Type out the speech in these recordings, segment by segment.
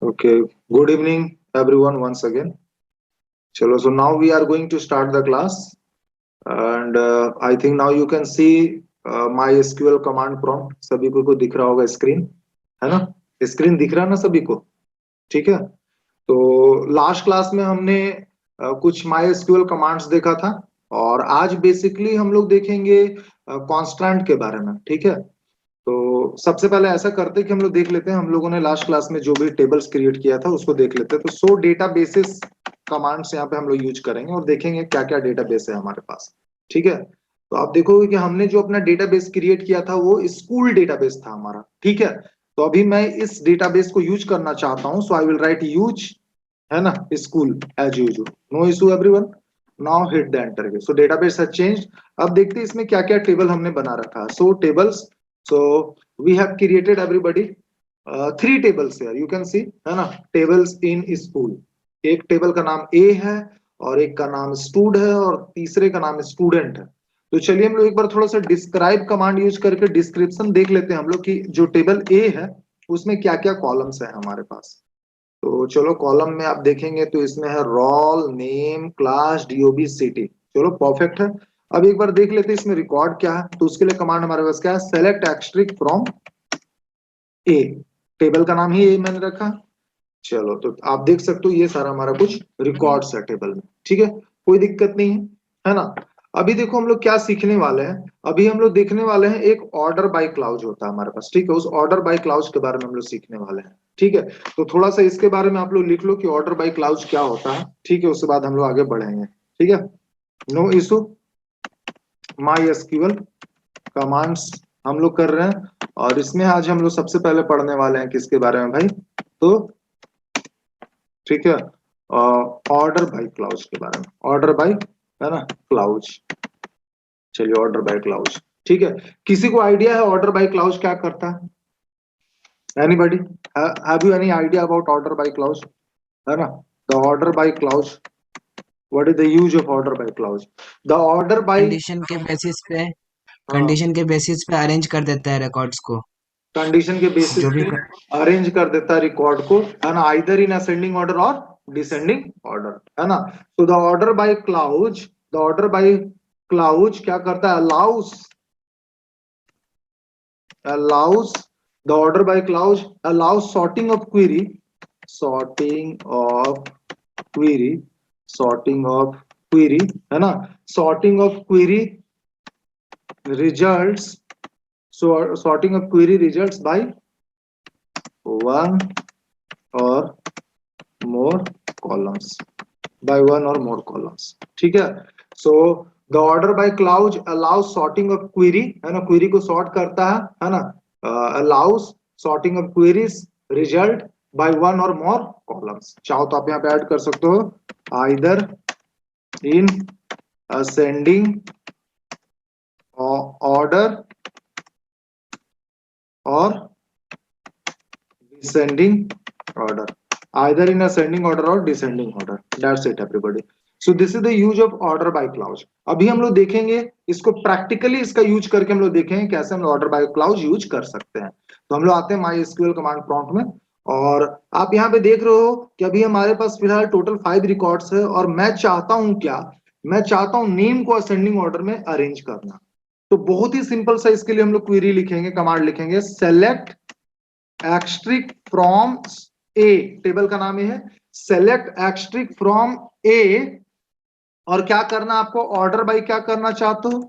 Okay, good evening everyone once again. Chalo, so now we are going to start the class and I think now you can see MySQL command prompt. सभी को दिख रहा होगा screen, है ना? Screen दिख रहा है ना सभी को? ठीक है। तो लास्ट क्लास में हमने कुछ MySQL कमांड्स देखा था और आज बेसिकली हम लोग देखेंगे कॉन्स्टेंट के बारे में। ठीक है। तो सबसे पहले ऐसा करते हैं कि हम लोग देख लेते हैं, हम लोगों ने लास्ट क्लास में जो भी टेबल्स क्रिएट किया था उसको देख लेते हैं। तो सो डेटा बेसिस कमांड्स यहाँ पे हम लोग यूज करेंगे और देखेंगे क्या क्या डेटाबेस है हमारे पास। ठीक है। तो आप देखोगे कि हमने जो अपना डेटाबेस क्रिएट किया था वो स्कूल डेटाबेस था हमारा। ठीक है। तो अभी मैं इस डेटाबेस को यूज करना चाहता हूँ, so I will write use, है ना, school as usual. No issue everyone. Now hit the enter key. So database has changed. अब देखते हैं इसमें क्या क्या टेबल हमने बना रखा है। सो tables, so we have created everybody three tables here, you can see, है ना, tables in school। एक टेबल का नाम A है और एक का नाम स्टूड है और तीसरे का नाम स्टूडेंट है। तो चलिए हम लोग एक बार थोड़ा सा डिस्क्राइब कमांड यूज करके डिस्क्रिप्शन देख लेते हैं हम लोग कि जो टेबल A है उसमें क्या क्या कॉलम्स है हमारे पास। तो चलो कॉलम में आप देखेंगे तो इसमें है roll, name, class, DOB, city. चलो परफेक्ट है। अब एक बार देख लेते हैं इसमें रिकॉर्ड क्या है। तो उसके लिए कमांड हमारे पास क्या है, select asterisk from a. Table का नाम ही ए मैंने रखा। चलो तो आप देख सकते हो ये सारा हमारा कुछ रिकॉर्ड्स है टेबल में। ठीक है, कोई दिक्कत नहीं है ना। अभी देखो हम लोग क्या सीखने वाले हैं। अभी हम लोग देखने वाले हैं एक ऑर्डर बाय क्लाउज होता है हमारे पास। ठीक है, उस ऑर्डर बाय क्लाउज के बारे में हम लोग सीखने वाले हैं। ठीक है, तो थोड़ा सा इसके बारे में आप लोग लिख लो कि ऑर्डर बाय क्लाउज क्या होता है। ठीक है, उसके बाद हम लोग आगे बढ़ेंगे। ठीक है, no issue. My SQL commands हम लोग कर रहे हैं और इसमें आज हम लोग सबसे पहले पढ़ने वाले हैं किसके बारे में भाई, तो ठीक है, ऑर्डर बाय क्लाउज के बारे में। ऑर्डर बाय, है ना, क्लाउज। चलिए ऑर्डर बाय क्लाउज। ठीक है, किसी को आइडिया है ऑर्डर बाय क्लाउज क्या करता है? Anybody have you any idea about order by clause, है ना? The order by clause, what is the use of order by clause? The order by, condition के बेसिस पे हाँ, अरेंज कर देता है रिकॉर्ड्स को। कंडीशन के बेसिस जो भी पे अरेंज कर देता है रिकॉर्ड को, है ना, आइदर इन असेंडिंग ऑर्डर और डिसेंडिंग ऑर्डर, है ना। तो the order by clause, the order by clause क्या करता है, allows, the order by clause allows sorting of query, sorting of query, sorting of query, है ना, sorting of query results, so sorting of query results by one or more columns, by one or more columns। ठीक है, so the order by clause allows sorting of query, है ना, query को sort करता है ना, allows sorting of queries result by one or more columns। चाहो तो आप यहाँ पे ऐड कर सकते हो either in ascending order or descending order, either in ascending order or descending order। That's it everybody। So this is the use of order by clause। अभी हम लोग देखेंगे इसको प्रैक्टिकली, इसका यूज करके हम लोग देखेंगे कैसे हम लोग ऑर्डर बाय क्लाउज यूज कर सकते हैं। तो हम लोग आते हैं माई एसक्यूएल कमांड प्रॉम्प्ट में और आप यहाँ पे देख रहे हो कि अभी हमारे पास फिलहाल टोटल 5 रिकॉर्ड्स है और मैं चाहता हूं क्या, मैं चाहता हूं नेम को असेंडिंग ऑर्डर में अरेंज करना। तो बहुत ही सिंपल सा इसके लिए हम लोग क्वेरी लिखेंगे, कमांड लिखेंगे, select asterisk from a. Table का नाम ये है, सेलेक्ट एक्स्ट्रिक फ्रॉम ए। और क्या करना आपको, ऑर्डर बाय क्या करना चाहते हो,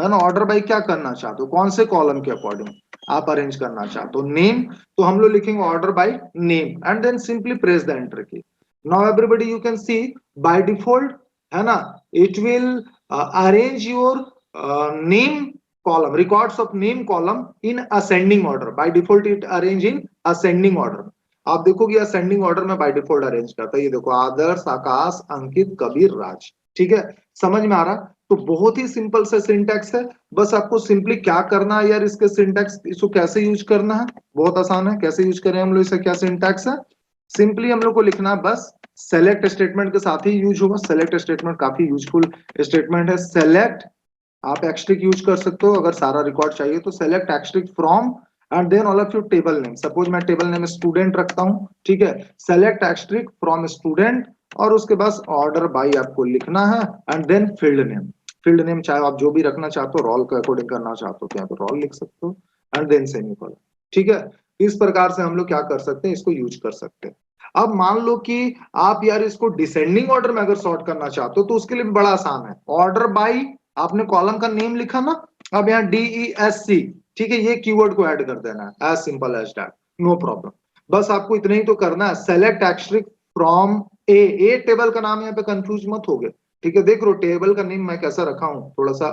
है ना, ऑर्डर बाय क्या करना चाहते हो, कौन से कॉलम के अकॉर्डिंग आप अरेंज करना चाहते हो। नेम, तो हम लोग लिखेंगे order by name and then simply press the enter key. Now everybody you can see by default, है ना, it will arrange your name column, records of name column in ascending order। by default it arrange in ascending order। आप देखोगे ascending order में by default arrange करता है। ये देखो आदर्श, आकाश, अंकित, कबीर, राज। ठीक है, समझ में आ रहा? तो बहुत ही सिंपल सा सिंटैक्स है। बस आपको सिंपली क्या करना है यार, इसके सिंटैक्स, इसको कैसे यूज करना है, बहुत आसान है। कैसे यूज करें हम लोग इसे, क्या सिंटैक्स है, सिंपली हम लोग को लिखना है बस, सेलेक्ट स्टेटमेंट के साथ ही यूज होगा। सेलेक्ट स्टेटमेंट काफी यूजफुल स्टेटमेंट है। सेलेक्ट, आप एक्स्ट्रिक यूज कर सकते हो अगर सारा रिकॉर्ड चाहिए तो। Select asterisk from and then all of you table name, suppose मैं टेबल नेम स्टूडेंट रखता हूँ, ठीक है, सेलेक्ट एस्ट्रिक फ्रॉम स्टूडेंट, और उसके बाद ऑर्डर बाई आपको लिखना है, and then field name, field name चाहे आप जो भी रखना चाहते हो, रोल के अकॉर्डिंग करना चाहते हो तो यहाँ पे रोल लिख सकते हो, एंड देन सेमीकोलन, ठीक है। इस प्रकार से हम लोग क्या कर सकते हैं, इसको यूज कर सकते हैं। अब मान लो कि आप यार इसको डिसेंडिंग ऑर्डर में अगर सॉर्ट करना चाहते हो तो उसके लिए भी बड़ा आसान है, ऑर्डर बाई, आपने कॉलम का नेम लिखा ना, अब यहाँ DESC, ठीक है, ये कीवर्ड को ऐड कर देना है, as simple as that, no problem. बस आपको इतना ही तो करना है, select asterisk from a table का नाम, यहाँ पे कंफ्यूज मत हो गए, ठीक है, देख लो टेबल का नेम मैं कैसा रखा हूं, थोड़ा सा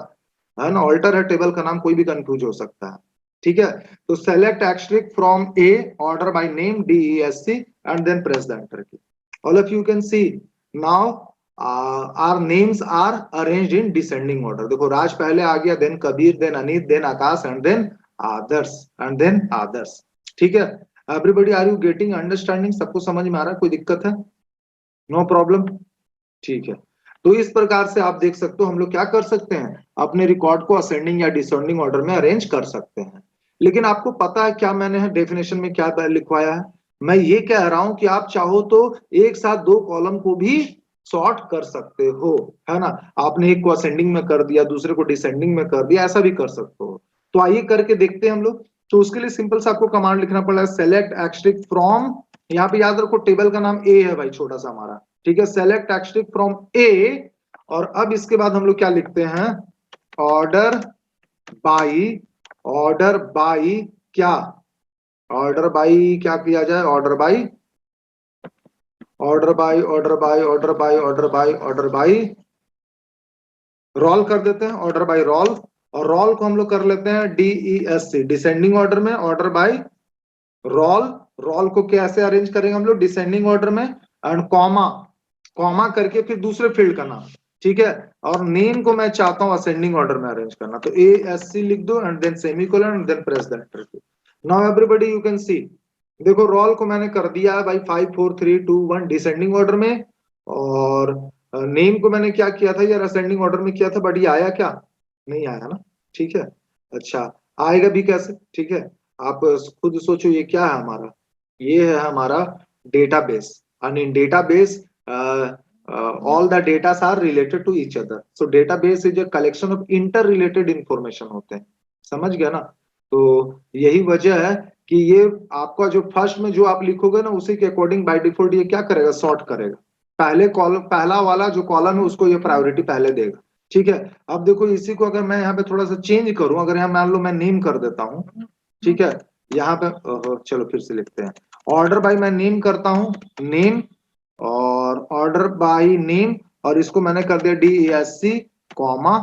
है ना, ऑल्टर है टेबल का नाम, कोई भी कंफ्यूज हो सकता है, ठीक है। तो select asterisk from A, order by name DESC, and then press the enter key. All of you can see now our names are arranged in descending order. देखो राज पहले आ गया, then Kabir, then Aneet, then Aakash, and then Adarsh, and then Adarsh, ठीक है। Everybody are you getting, understanding, सबको समझ में आ रहा है, कोई दिक्कत है? नो प्रॉब्लम, ठीक है। तो इस प्रकार से आप देख सकते हो हम लोग क्या कर सकते हैं, अपने रिकॉर्ड को असेंडिंग या डिसेंडिंग ऑर्डर में अरेंज कर सकते हैं। लेकिन आपको पता है क्या मैंने डेफिनेशन में क्या लिखवाया है, मैं ये कह रहा हूं कि आप चाहो तो एक साथ दो कॉलम को भी सॉर्ट कर सकते हो, है ना, आपने एक को असेंडिंग में कर दिया, दूसरे को डिसेंडिंग में कर दिया, ऐसा भी कर सकते हो। तो आइए करके देखते हैं हम लोग। तो उसके लिए सिंपल सा आपको कमांड लिखना पड़ेगा, सेलेक्ट एस्ट्रिक फ्रॉम, यहाँ पे याद रखो टेबल का नाम ए है भाई, छोटा सा हमारा, ठीक है, सेलेक्ट एस्ट्रिक फ्रॉम ए, और अब इसके बाद हम लोग क्या लिखते हैं, ऑर्डर बाई, ऑर्डर बाई क्या, ऑर्डर बाई क्या किया जाए, order by, order by, order by, order by, order by, order by roll कर देते हैं, ऑर्डर बाई रोल, और रोल को हम लोग कर लेते हैं DESC, डिसेंडिंग ऑर्डर में, ऑर्डर बाई रोल। रोल को कैसे अरेंज करेंगे हम लोग, डिसेंडिंग ऑर्डर में, एंड कॉमा, कॉमा करके फिर दूसरे फील्ड का नाम, ठीक है, और नेम को मैं चाहता हूं असेंडिंग ऑर्डर में अरेंज करना, तो ASC लिख दो, and then semicolon, and then press the enter key. Now everybody you can see, देखो रोल को मैंने कर दिया है भाई 5 4 3 2 1 डिसेंडिंग ऑर्डर में, और नेम को मैंने क्या किया था यार, असेंडिंग ऑर्डर में किया था, बट ये आया क्या, नहीं आया ना, ठीक है। अच्छा, आएगा भी कैसे, ठीक है, आप खुद सोचो, ये क्या है हमारा, ये है हमारा database, and in database all the data are related to each other, so database is a collection of interrelated information होते हैं, समझ गया ना। तो यही वजह है कि ये आपका जो फर्स्ट में जो आप लिखोगे ना, उसी के अकॉर्डिंग बाय डिफॉल्ट ये क्या करेगा, सॉर्ट करेगा, पहले कॉलम, पहला वाला जो कॉलम है उसको ये प्रायोरिटी पहले देगा, ठीक है। अब देखो इसी को अगर मैं यहाँ पे थोड़ा सा चेंज करूं, अगर यहाँ मान लो मैं नेम कर देता हूँ, ठीक है, यहाँ पे चलो फिर से लिखते हैं, ऑर्डर बाय मैं नेम करता हूँ, नेम, और ऑर्डर बाय नेम, और इसको मैंने कर दिया DESC कॉमा,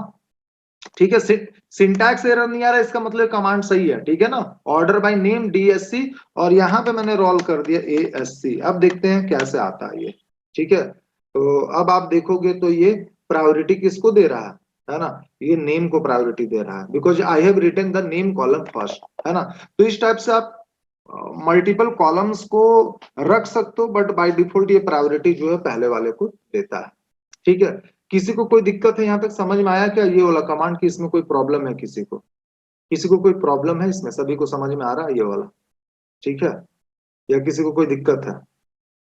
ठीक है, सिंटैक्स एरर नहीं आ रहा, इसका मतलब कमांड सही है, ठीक है ना, ऑर्डर बाय नेम DSC, और यहाँ पे मैंने रोल कर दिया ASC। अब देखते हैं कैसे आता है ये, ठीक है। तो अब आप देखोगे तो ये प्रायोरिटी किसको दे रहा है ना, ये नेम को प्रायोरिटी दे रहा है, because I have written the name column first, है ना। तो इस टाइप से आप मल्टीपल कॉलम्स को रख सकते हो, बट बाय डिफॉल्ट ये प्रायोरिटी जो है पहले वाले को देता है, ठीक है। किसी को कोई दिक्कत है यहाँ तक समझ में आया क्या ये वाला कमांड, की इसमें कोई प्रॉब्लम है, किसी को कोई प्रॉब्लम है इसमें, सभी को समझ में आ रहा है ये वाला, ठीक है, या किसी को कोई दिक्कत है,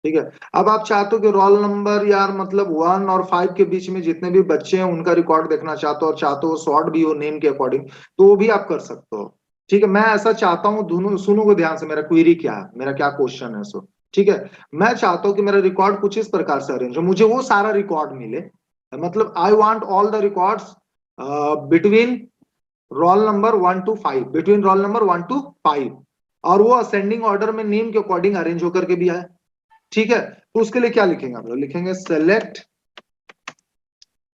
ठीक है। अब आप चाहते हो कि रोल नंबर यार मतलब 1 और 5 के बीच में जितने भी बच्चे हैं उनका रिकॉर्ड देखना चाहते हो, और चाहते हो सॉर्ट भी हो नेम के अकॉर्डिंग, तो वो भी आप कर सकते हो, ठीक है। मैं ऐसा चाहता हूं, दोनों सुनोगे ध्यान से, मेरा क्वेरी क्या है, मेरा क्या क्वेश्चन है, सो ठीक है। मैं चाहता हूं कि मेरा रिकॉर्ड कुछ इस प्रकार से अरेंज हो, मुझे वो सारा रिकॉर्ड मिले, मतलब I want all the records between roll number 1 to 5, between roll number 1 to 5, और वो असेंडिंग ऑर्डर में नेम के अकॉर्डिंग अरेंज होकर के भी आए, ठीक है। तो उसके लिए क्या लिखेंगे आप लोग, लिखेंगे सेलेक्ट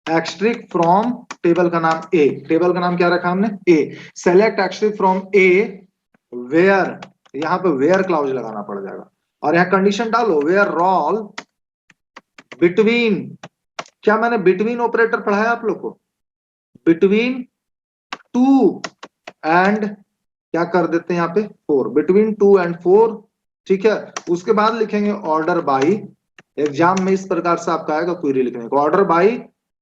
एक्स्ट्रिक फ्रॉम, टेबल का नाम ए, टेबल का नाम क्या रखा हमने, ए, select asterisk from A where, यहाँ पे वेयर क्लाउज लगाना पड़ जाएगा, और यहाँ कंडीशन डालो वेयर रोल बिटवीन, क्या मैंने बिटवीन ऑपरेटर पढ़ाया आप लोग को, बिटवीन 2 एंड क्या कर देते हैं यहाँ पे 4, बिटवीन 2 and 4, ठीक है। उसके बाद लिखेंगे ऑर्डर बाई, एग्जाम में इस प्रकार से आपका आएगा क्वेरी लिखने को, ऑर्डर बाई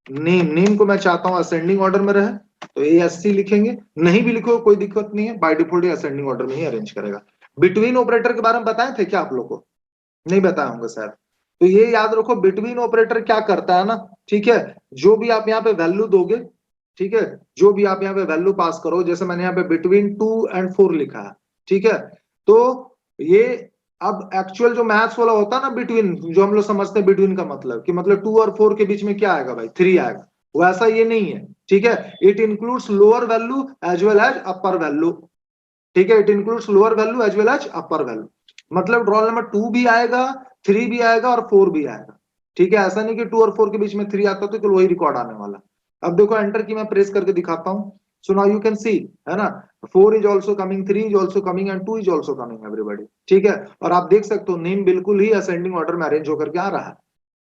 नेम, नेम को मैं चाहता हूं असेंडिंग ऑर्डर में रहे, तो ASC लिखेंगे, नहीं भी लिखो कोई दिक्कत नहीं है, बाय डिफॉल्ट असेंडिंग ऑर्डर में ही अरेंज करेगा। बिटवीन ऑपरेटर के बारे में बताए थे क्या आप लोग को? नहीं बताए होंगे शायद। तो ये याद रखो, बिटवीन ऑपरेटर क्या करता है ना, ठीक है, जो भी आप यहाँ पे वैल्यू दोगे, ठीक है, जो भी आप यहाँ पे वैल्यू पास करो, जैसे मैंने यहाँ पे बिटवीन 2 and 4 लिखा है, ठीक है, तो ये अब एक्चुअल जो मैथ्स वाला होता है ना बिटवीन, जो हम लोग समझते हैं बिटवीन का मतलब कि मतलब 2 और 4 के बीच में क्या आएगा भाई, 3 आएगा, वैसा ये नहीं है, ठीक है। It includes lower value as well as upper value, ठीक है, it includes lower value as well as upper value, मतलब रोल नंबर 2 भी आएगा, 3 भी आएगा और 4 भी आएगा, ठीक है। ऐसा नहीं कि 2 और 4 के बीच में 3 आता तो वही रिकॉर्ड आने वाला। अब देखो एंटर की मैं प्रेस करके दिखाता हूं, so now you can see, है ना, 4 is also coming, 3 is also coming and 2 is also coming everybody, ठीक है। और आप देख सकते हो नेम बिल्कुल ही असेंडिंग ऑर्डर में अरेंज होकर के आ रहा है,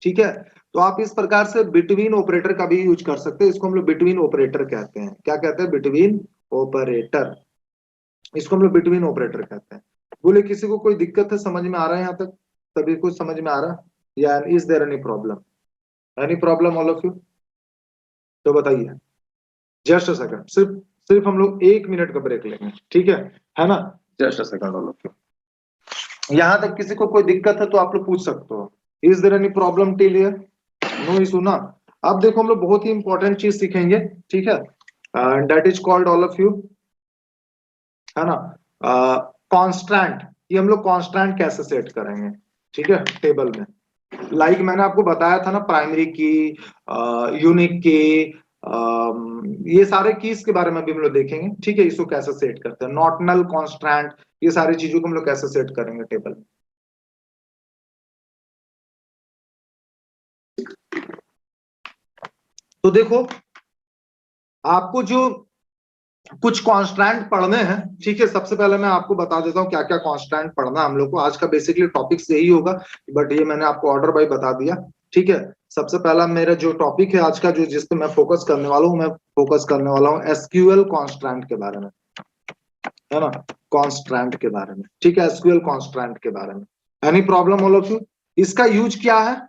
ठीक है। तो आप इस प्रकार से बिटवीन ऑपरेटर का भी यूज कर सकते हैं, इसको हम लोग बिटवीन ऑपरेटर कहते हैं। क्या कहते हैं? बिटवीन ऑपरेटर, इसको हम लोग बिटवीन ऑपरेटर कहते हैं। बोले किसी को कोई दिक्कत है, समझ में आ रहा है यहाँ तक? सभी कुछ समझ में आ रहा है या is there any problem? Any problem all of you? तो बताइए, जस्ट अ सेकंड, सिर्फ सिर्फ हम लोग 1 मिनट का ब्रेक लेंगे, ठीक है ना? Just a second all of you. यहाँ तक किसी को कोई दिक्कत है तो आप लोग पूछ सकते हो। Is there any problem till here? No issue ना? अब देखो हम लोग बहुत ही इंपॉर्टेंट चीज सीखेंगे, ठीक है, that is called all of you, है ना, कांस्टेंट। ये हम लोग कांस्टेंट कैसे सेट करेंगे, ठीक है, टेबल में। लाइक मैंने आपको बताया था ना, प्राइमरी की, यूनिक की, ये सारे कीज के बारे में भी हम लोग देखेंगे, ठीक है। इसको कैसे सेट करते हैं, नॉर्टनल, कांस्टेंट, ये सारी चीजों को हम लोग कैसे सेट करेंगे टेबल में। तो देखो, आपको जो कुछ कांस्टेंट पढ़ने हैं, ठीक है, सबसे पहले मैं आपको बता देता हूँ क्या क्या कांस्टेंट पढ़ना है हम लोग को। आज का बेसिकली टॉपिक्स यही होगा, बट ये मैंने आपको ऑर्डर बाय बता दिया, ठीक है। सबसे पहला मेरा जो टॉपिक है आज का, जो जिस पे मैं फोकस करने वाला हूँ, मैं फोकस करने वाला हूँ एसक्यूएल कांस्टेंट के बारे में, है ना, कांस्टेंट के बारे में, ठीक है, एसक्यूएल कांस्टेंट के बारे में। Any problem all of you? इसका यूज क्या है?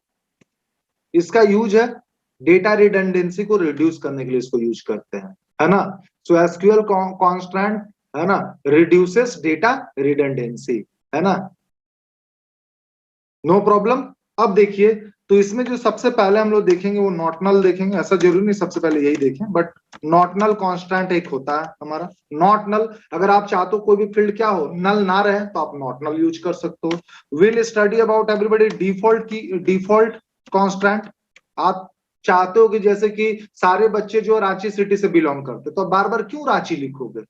इसका यूज है डेटा रिडंडेंसी को रिड्यूस करने के लिए, इसको यूज करते हैं, है ना। सो एसक्यूएल कांस्टेंट, है ना, रिड्यूसेस डेटा रिडंडेंसी, है ना, नो प्रॉब्लम। अब देखिए, तो इसमें जो सबसे पहले हम लोग देखेंगे वो नॉर्टनल देखेंगे, ऐसा जरूरी नहीं सबसे पहले यही देखें, बट नॉर्टनल कांस्टेंट एक होता है हमारा नॉर्टनल। अगर आप चाहते हो कोई भी फील्ड क्या हो, नल ना रहे, तो आप नॉर्टनल यूज कर सकते हो। Will study about everybody default की, डिफॉल्ट कांस्टेंट। आप चाहते हो कि जैसे कि सारे बच्चे जो रांची सिटी से बिलोंग करते, तो बार बार क्यों रांची लिखोगे,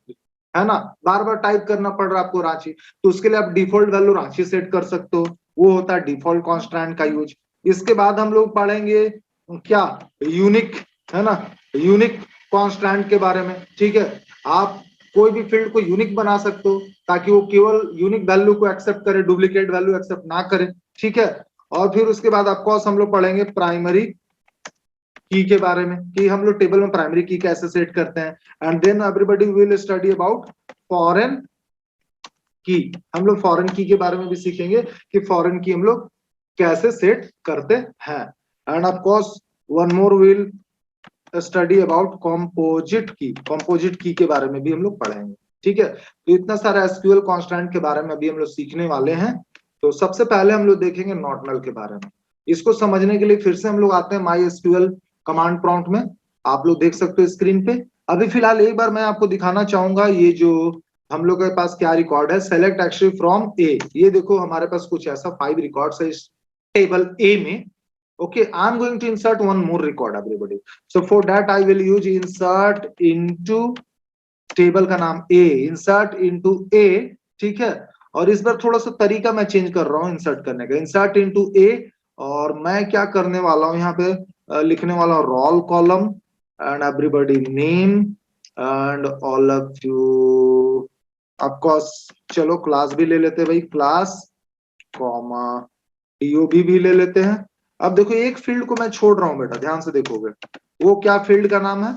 है ना, बार बार टाइप करना पड़ रहा है आपको रांची, तो उसके लिए आप डिफॉल्ट वैल्यू रांची सेट कर सकते हो, वो होता है डिफॉल्ट कांस्टेंट का यूज। इसके बाद हम लोग पढ़ेंगे क्या, यूनिक, है ना, यूनिक कांस्टेंट के बारे में, ठीक है। आप कोई भी फील्ड को यूनिक बना सकते हो ताकि वो केवल यूनिक वैल्यू को एक्सेप्ट करे, डुप्लीकेट वैल्यू एक्सेप्ट ना करे, ठीक है। और फिर उसके बाद ऑफकोर्स हम लोग पढ़ेंगे प्राइमरी की के बारे में, कि हम लोग टेबल में प्राइमरी की कैसे सेट करते हैं। And then everybody will study about foreign key. हम लोग फॉरेन की के बारे में भी सीखेंगे कि फॉरेन की हम लोग कैसे सेट करते हैं। End of course one more will study about composite key, composite की के बारे में भी हम लोग पढ़ेंगे, ठीक है। तो इतना सारा एसक्यूएल कांस्टेंट के बारे में भी हम लोग सीखने वाले हैं। तो सबसे पहले हम लोग देखेंगे नॉर्टनल के बारे में। इसको समझने के लिए फिर से हम लोग आते हैं माई एसक्यूएल कमांड प्रॉम्प्ट में, आप लोग देख सकते हो स्क्रीन पे। अभी फिलहाल एक बार मैं आपको दिखाना चाहूंगा, ये जो हम लोग के पास क्या रिकॉर्ड है, सेलेक्ट एक्चुअली फ्रॉम ए। ये देखो हमारे पास कुछ ऐसा 5 रिकॉर्ड्स है इस टेबल ए में। Okay, I'm going to insert one more record everybody. So for that I will use insert into table का नाम A, insert into A, ठीक है। और इस बार थोड़ा सा तरीका मैं चेंज कर रहा हूँ इंसर्ट करने का, insert into A। और मैं क्या करने वाला हूँ यहाँ पे, लिखने वाला हूँ roll column and everybody name and all of you, of course चलो क्लास भी ले लेते हैं भाई, क्लास कॉमा DOB भी ले लेते हैं। अब देखो एक फील्ड को मैं छोड़ रहा हूं बेटा, ध्यान से देखोगे, वो क्या फील्ड का नाम है,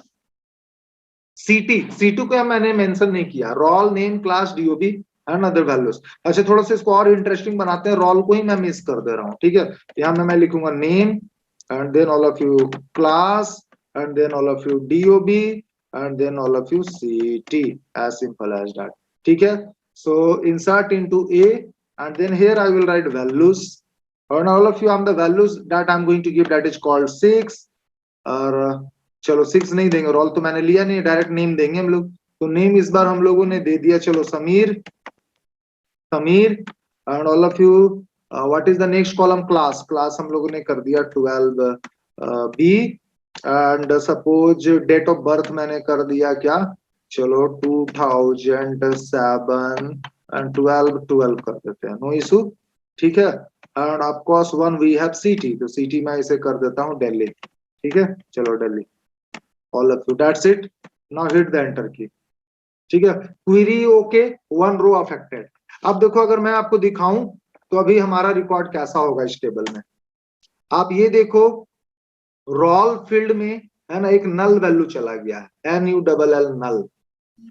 सीटी। सीटी को मैंने मेंशन नहीं किया, roll name class DOB and other values. अच्छा थोड़ा सा इसको और इंटरेस्टिंग बनाते हैं, रोल को ही मैं मिस कर दे रहा हूँ, ठीक है। यहाँ में मैं लिखूंगा name and then all of you class and then all of you DOB and then all of you CT, as simple as that. ठीक है, so insert into A and then here I will write values, and all of you I'm the values that I'm going to give, that is called 6, और चलो 6 नहीं देंगे, role तो मैंने लिया नहीं, डायरेक्ट नेम देंगे हम लोग, तो नेम इस बार हम लोगों ने दे दिया, चलो Sameer, Sameer, and all of you what is the next column, class, class हम लोगों ने कर दिया 12 B, and suppose date of birth मैंने कर दिया क्या, चलो 2007 and 12 कर देते हैं, नो इशू, ठीक है, and of course one we have CT, तो CT मैं इसे कर देता हूँ दिल्ली, ठीक है, चलो Delhi, all of you, that's it, now hit the enter key, ठीक है, query okay, one row affected. अब देखो अगर मैं आपको दिखाऊं तो अभी हमारा रिकॉर्ड कैसा होगा इस टेबल में, आप ये देखो रोल फील्ड में है ना एक नल वैल्यू चला गया है, NULL नल,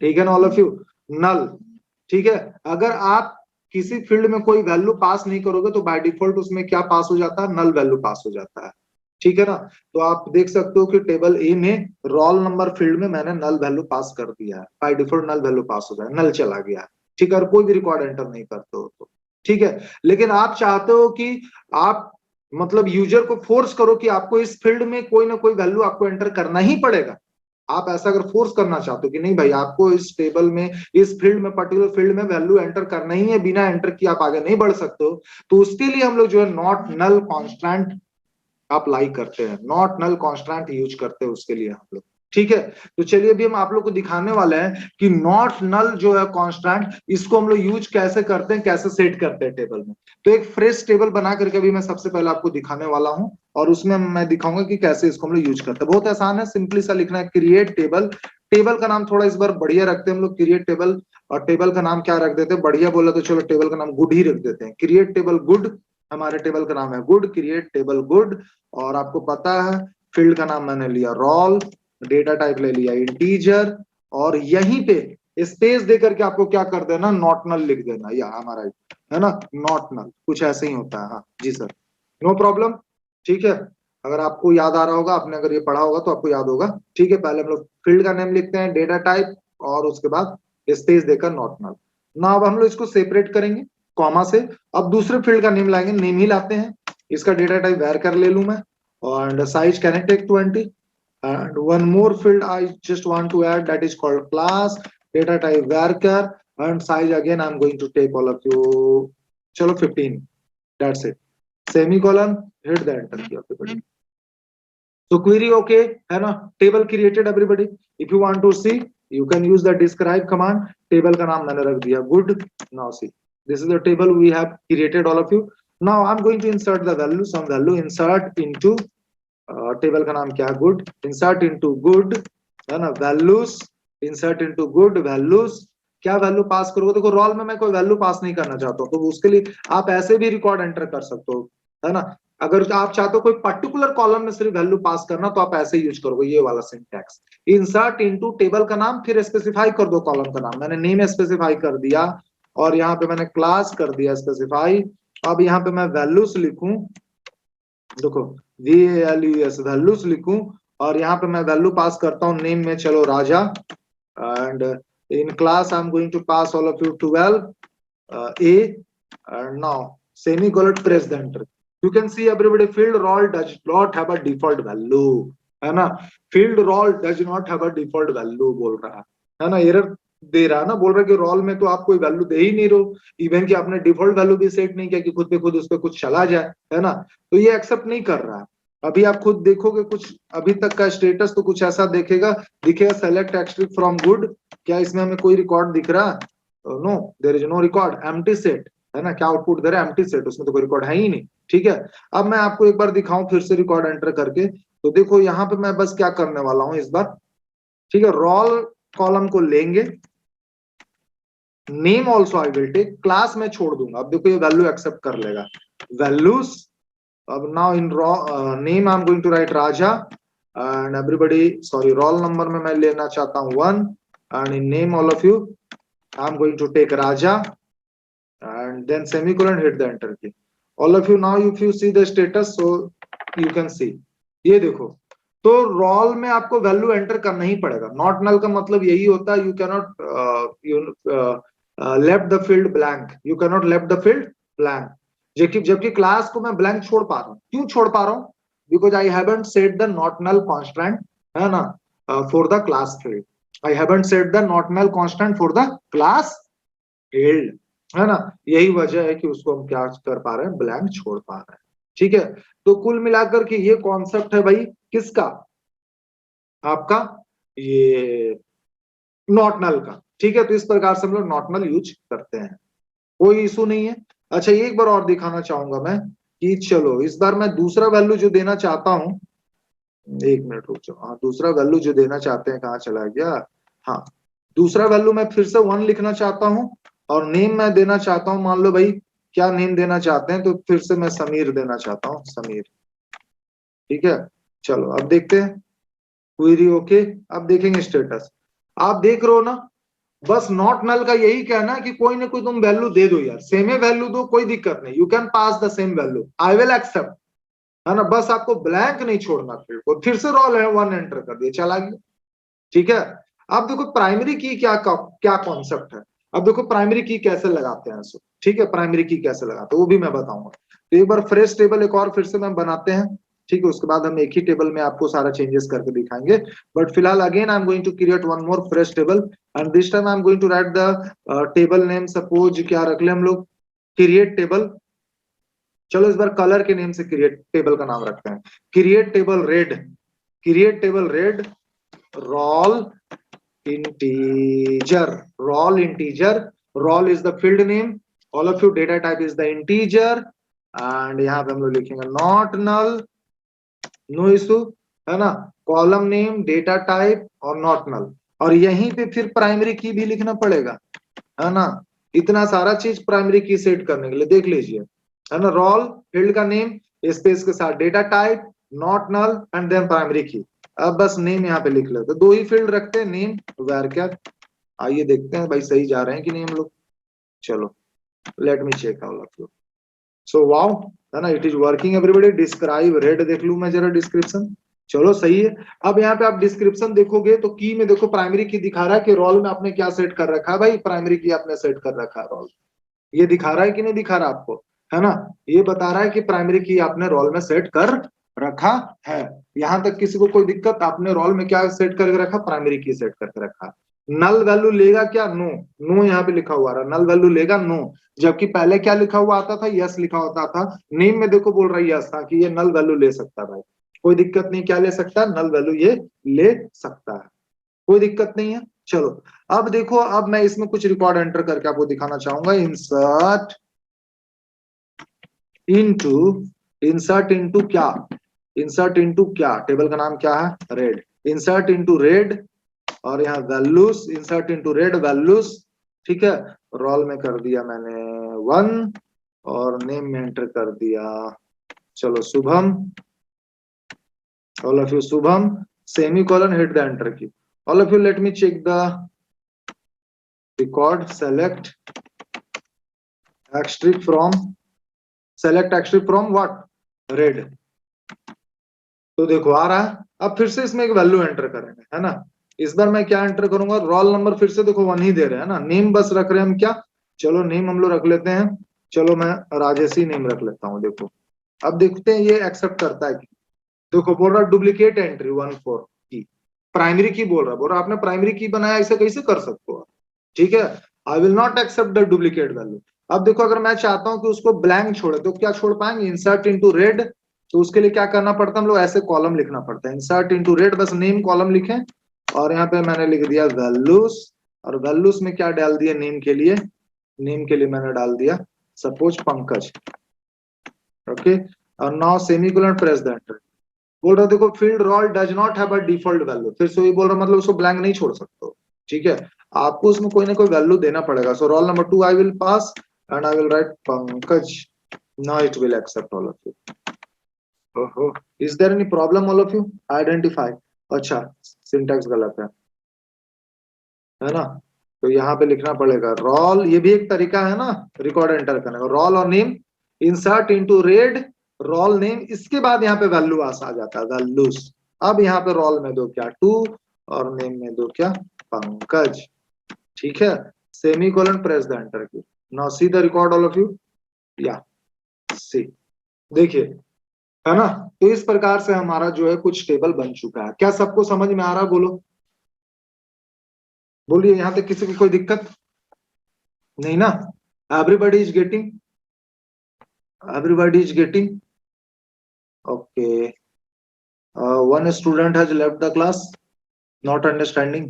ठीक है ना ऑल ऑफ यू, नल, ठीक है, अगर आप किसी फील्ड में कोई वैल्यू पास नहीं करोगे तो बाय डिफॉल्ट उसमें क्या पास हो जाता है, नल वैल्यू पास हो जाता है, ठीक है ना, तो आप देख सकते हो कि टेबल ए में रोल नंबर फील्ड में मैंने नल वैल्यू पास कर दिया है, by default null value pass हो जाए, नल चला गया है, ठीक है, और कोई भी रिकॉर्ड एंटर नहीं करते हो तो, ठीक है, लेकिन आप चाहते हो कि आप मतलब यूजर को फोर्स करो कि आपको इस फील्ड में कोई ना कोई वैल्यू आपको एंटर करना ही पड़ेगा, आप ऐसा अगर फोर्स करना चाहते हो कि नहीं भाई आपको इस टेबल में, इस फील्ड में, पर्टिकुलर फील्ड में वैल्यू एंटर करना ही है, बिना एंटर किए आप आगे नहीं बढ़ सकते हो, तो उसके लिए हम लोग जो है नॉट नल कॉन्स्टेंट अप्लाई करते हैं, नॉट नल कॉन्स्टेंट यूज करते हैं उसके लिए हम लोग, ठीक है, तो चलिए अभी हम आप लोग को दिखाने वाले हैं कि नॉट नल जो है कॉन्स्टेंट, इसको हम लोग यूज कैसे करते हैं, कैसे सेट करते हैं टेबल में, तो एक फ्रेश टेबल बना करके अभी मैं सबसे पहले आपको दिखाने वाला हूं, और उसमें मैं दिखाऊंगा कि कैसे इसको हम लोग यूज करते हैं, बहुत आसान है, सिंपली सा लिखना है, क्रिएट टेबल, टेबल का नाम थोड़ा इस बार बढ़िया रखते हैं हम लोग, क्रिएट टेबल, और टेबल का नाम क्या रख देते हैं, बढ़िया बोला तो चलो टेबल का नाम गुड ही रख देते हैं, क्रिएट टेबल गुड, हमारे टेबल का नाम है गुड, क्रिएट टेबल गुड, और आपको पता है फील्ड का नाम मैंने लिया रोल, डेटा टाइप ले लिया इंटीजर, और यहीं पे स्पेस देकर के आपको क्या कर देना, नॉट नल लिख देना, या हमारा है ना नॉट नल, कुछ ऐसे ही होता है, हाँ जी सर, नो प्रॉब्लम, ठीक है, अगर आपको याद आ रहा होगा, आपने अगर ये पढ़ा होगा तो आपको याद होगा, ठीक है, पहले हम लोग फील्ड का नेम लिखते हैं, डेटा टाइप, और उसके बाद स्पेस देकर नॉट नल, ना अब हम लोग इसको सेपरेट करेंगे कॉमा से, अब दूसरे फील्ड का नेम लाएंगे, नेम ही लाते हैं, इसका डेटा टाइप वेर कर ले लूं मैं, and size can I take 20, and one more field I just want to add, that is called class, data type varchar, and size again I'm going to take all of you, chalo 15, that's it, semicolon, hit the enter key everybody, so query okay है ना, table created everybody, if you want to see you can use the describe command, table का नाम मैंने रख दिया good, now see this is the table we have created all of you, now I'm going to insert the value, some value, insert into table का नाम क्या है good, insert into good है ना, values, insert into good values, क्या value pass करोगे, देखो role में मैं कोई वैल्यू पास नहीं करना चाहता हूँ, तो उसके लिए आप ऐसे भी रिकॉर्ड एंटर कर सकते हो, है ना, अगर आप चाहते हो कोई पर्टिकुलर कॉलम में सिर्फ वैल्यू पास करना तो आप ऐसे यूज करोगे, ये वाला सिंटैक्स, इंसर्ट इनटू टेबल का नाम, फिर स्पेसिफाई कर दो कॉलम का नाम, मैंने नेम स्पेसिफाई कर दिया, और यहाँ पे मैंने क्लास कर दिया स्पेसिफाई, अब यहाँ पे मैं वैल्यूज लिखूं, देखो VALUES वैल्यूज लिखूं, और यहाँ पे मैं वैल्यू पास करता हूँ नेम में, चलो Raja, and in class I am going to pass all of you 12 A, and now semicolon, press the enter, you can see everybody field role does not have a default value, है ना, field role does not have a default value बोल रहा है ना, error दे रहा है ना, बोल रहा है कि रोल में तो आप कोई वैल्यू दे ही नहीं रहो, इवन कि आपने डिफॉल्ट वैल्यू भी सेट नहीं किया कि खुद पे खुद उस पर कुछ चला जाए, है ना, तो ये एक्सेप्ट नहीं कर रहा है, अभी आप खुद देखोगे कुछ अभी तक का स्टेटस तो कुछ ऐसा दिखेगा सेलेक्ट एक्सट्रिक फ्रॉम गुड, क्या इसमें हमें कोई रिकॉर्ड दिख रहा है, no there is no record, empty set, है ना, क्या आउटपुट दे रहा है, एम्प्टी सेट, उसमें तो कोई रिकॉर्ड है ही नहीं, ठीक है, अब मैं आपको एक बार दिखाऊं फिर से रिकॉर्ड एंटर करके, तो देखो यहाँ पे मैं बस क्या करने वाला हूं इस बार, ठीक है, रोल कॉलम को लेंगे, name also I will take, class में छोड़ दूंगा, अब देखो ये वैल्यू एक्सेप्ट कर लेगा, वैल्यूज, अब now in name I am going to write Raja, and everybody sorry roll number में मैं लेना चाहता हूं 1, and in name all of you I am going to take Raja, and then semicolon, hit the enter key, all of you, now if you see the status, so you can see, ये देखो, तो role में आपको value enter करना ही पड़ेगा। Not null का मतलब यही होता है, you cannot left the field blank, you cannot left the field blank. जबकि क्लास को मैं ब्लैंक छोड़ पा रहा हूँ, क्यों छोड़ पा रहा हूँ? Because I haven't set the not null constant, है ना, for the class field. I haven't set the not null constant for the class field, है ना। यही वजह है कि उसको हम क्या कर पा रहे हैं, ब्लैंक छोड़ पा रहे हैं। ठीक है, तो कुल मिलाकर के ये कॉन्सेप्ट है भाई किसका, आपका ये नॉट नल का। ठीक है, तो इस प्रकार से हम लोग नॉट नल यूज करते हैं, कोई इशू नहीं है। अच्छा, एक बार और दिखाना चाहूंगा मैं कि चलो इस बार मैं दूसरा वैल्यू जो देना चाहता हूं, एक मिनट रुक जाओ। हाँ, दूसरा वैल्यू जो देना चाहते हैं, कहाँ चला गया? हाँ, दूसरा वैल्यू मैं फिर से 1 लिखना चाहता हूँ, और नेम मैं देना चाहता हूँ, मान लो भाई क्या नेम देना चाहते हैं, तो फिर से मैं समीर देना चाहता हूँ, समीर। ठीक है, चलो अब देखते हैं, क्वेरी ओके। अब देखेंगे स्टेटस, आप देख रहे हो ना। बस नॉट नल का यही कहना है कि कोई ना कोई तुम वैल्यू दे दो यार, सेम वैल्यू दो, कोई दिक्कत नहीं, you can pass the same value, I will accept, है ना। बस आपको ब्लैंक नहीं छोड़ना फील्ड को। फिर से रोल है 1 एंटर कर दिया, चला गया। ठीक है, अब देखो प्राइमरी की क्या कॉन्सेप्ट है। अब देखो प्राइमरी की कैसे लगाते हैं इसको। ठीक है, प्राइमरी की कैसे लगाते हैं वो भी मैं बताऊंगा। तो एक बार फ्रेश टेबल एक और फिर से मैं बनाते हैं। ठीक है, उसके बाद हम एक ही टेबल में आपको सारा चेंजेस करके दिखाएंगे। बट फिलहाल again I am going to create one more fresh table, and this time I am going to write the table name. Suppose क्या रख ले हम लोग, क्रिएट टेबल। चलो इस बार कलर के नेम से क्रिएट टेबल का नाम रखते हैं, create table red, create table red, roll integer, roll integer, roll is the field name, all of you data type is the integer, and यहाँ पे हम लोग लिखेंगे not null, no issue, है ना। कॉलम नेम, डेटा टाइप और not null, और यहीं पे फिर प्राइमरी की भी लिखना पड़ेगा, है ना। इतना सारा चीज प्राइमरी की सेट करने के लिए देख लीजिए, है ना। रोल फील्ड का नेम, स्पेस के साथ data type, not null, and then primary key. अब बस नेम यहाँ पे लिख लेते, दो ही फील्ड रखते हैं, नेम वेर कैर। आइए देखते हैं भाई सही जा रहे हैं कि नहीं हम लोग। चलो let me check all of you. So wow, है ना, it is working everybody. Describe red देख लू मैं जरा डिस्क्रिप्शन, चलो सही है। अब यहाँ पे आप डिस्क्रिप्शन देखोगे तो की में देखो प्राइमरी की दिखा रहा है कि रोल में आपने क्या सेट कर रखा है भाई, प्राइमरी की आपने सेट कर रखा है रोल। ये दिखा रहा है कि नहीं दिखा रहा आपको, है ना। ये बता रहा है कि प्राइमरी की आपने रोल में सेट कर रखा है। यहां तक किसी को कोई दिक्कत? आपने रोल में क्या सेट करके रखा, प्राइमरी की सेट करके रखा। नल वैल्यू लेगा क्या, नो, नो यहाँ पे लिखा हुआ रहा, नल वैल्यू लेगा नो। जबकि पहले क्या लिखा हुआ आता था, यस लिखा होता था। नेम में देखो बोल रहा है यस था, कि ये नल वैल्यू ले सकता है भाई, कोई दिक्कत नहीं। क्या ले सकता है, नल वैल्यू ये ले सकता है, कोई दिक्कत नहीं है। चलो अब देखो, अब मैं इसमें कुछ रिकॉर्ड एंटर करके आपको दिखाना चाहूंगा। इनटू इंसर्ट इनटू क्या, इंसर्ट इनटू क्या, टेबल का नाम क्या है, रेड। इंसर्ट इनटू रेड, और यहाँ values, insert into red values. ठीक है, रोल में कर दिया मैंने 1, और नेम में एंटर कर दिया, चलो Shubham, all of you Shubham, semicolon, hit the enter key. All of you let me check the record, select extract from, select extract from what, red। तो देखो आ रहा है। अब फिर से इसमें एक वैल्यू एंटर करेंगे, है ना। इस बार मैं क्या एंटर करूंगा, रोल नंबर फिर से देखो 1 ही दे रहे हैं ना। नेम बस रख रहे हैं हम क्या, चलो नेम हम लोग रख लेते हैं, चलो मैं राजेशी नेम रख लेता हूँ। देखो अब देखते हैं ये एक्सेप्ट करता है कि, देखो बोल रहा डुप्लीकेट एंट्री 14 की, प्राइमरी की बोल रहा आपने प्राइमरी की बनाया, ऐसे कैसे कर सकते हो आप। ठीक है, I will not accept the duplicate value. अब देखो अगर मैं चाहता हूं कि उसको ब्लैंक छोड़े तो क्या छोड़ पाएंगे, इंसर्ट इनटू रेड। तो उसके लिए क्या करना पड़ता है, हम लोग ऐसे कॉलम लिखना पड़ता है, इंसर्ट इनटू रेड, बस नेम कॉलम लिखें, और यहाँ पे मैंने लिख दिया वैल्यूज, और वैल्यूज में क्या डाल दिया, नेम के लिए, नेम के लिए मैंने डाल दिया सपोज पंकज। ओके, और now semicolon, press the enter. बोल रहा देखो field roll does not have a default value, फिर से ये बोल रहा मतलब उसको ब्लैंक नहीं छोड़ सकते। ठीक है, आपको उसमें कोई ना कोई वैल्यू देना पड़ेगा। So roll number 2 I will pass, and I will write Pankaj. Now it will accept all of you. ओहो, is there any problem all of you, identify. अच्छा सिंटैक्स गलत है ना। तो यहाँ पे लिखना पड़ेगा रोल, ये भी एक तरीका है ना रिकॉर्ड एंटर करने का, रोल और name, insert into red, roll name, इसके बाद यहाँ पे वैल्यू आ जाता है, वैल्यूज। अब यहाँ पे रोल में दो क्या 2 और नेम में दो क्या पंकज, ठीक है। Semicolon, press the enter key. Now see the record all of you, या सी, देखिए, है ना। तो इस प्रकार से हमारा जो है कुछ टेबल बन चुका है। क्या सबको समझ में आ रहा, बोलो बोलिए, यहाँ तक किसी को कोई दिक्कत नहीं ना? Everybody is getting, everybody is getting, okay. One student has left the class, not understanding.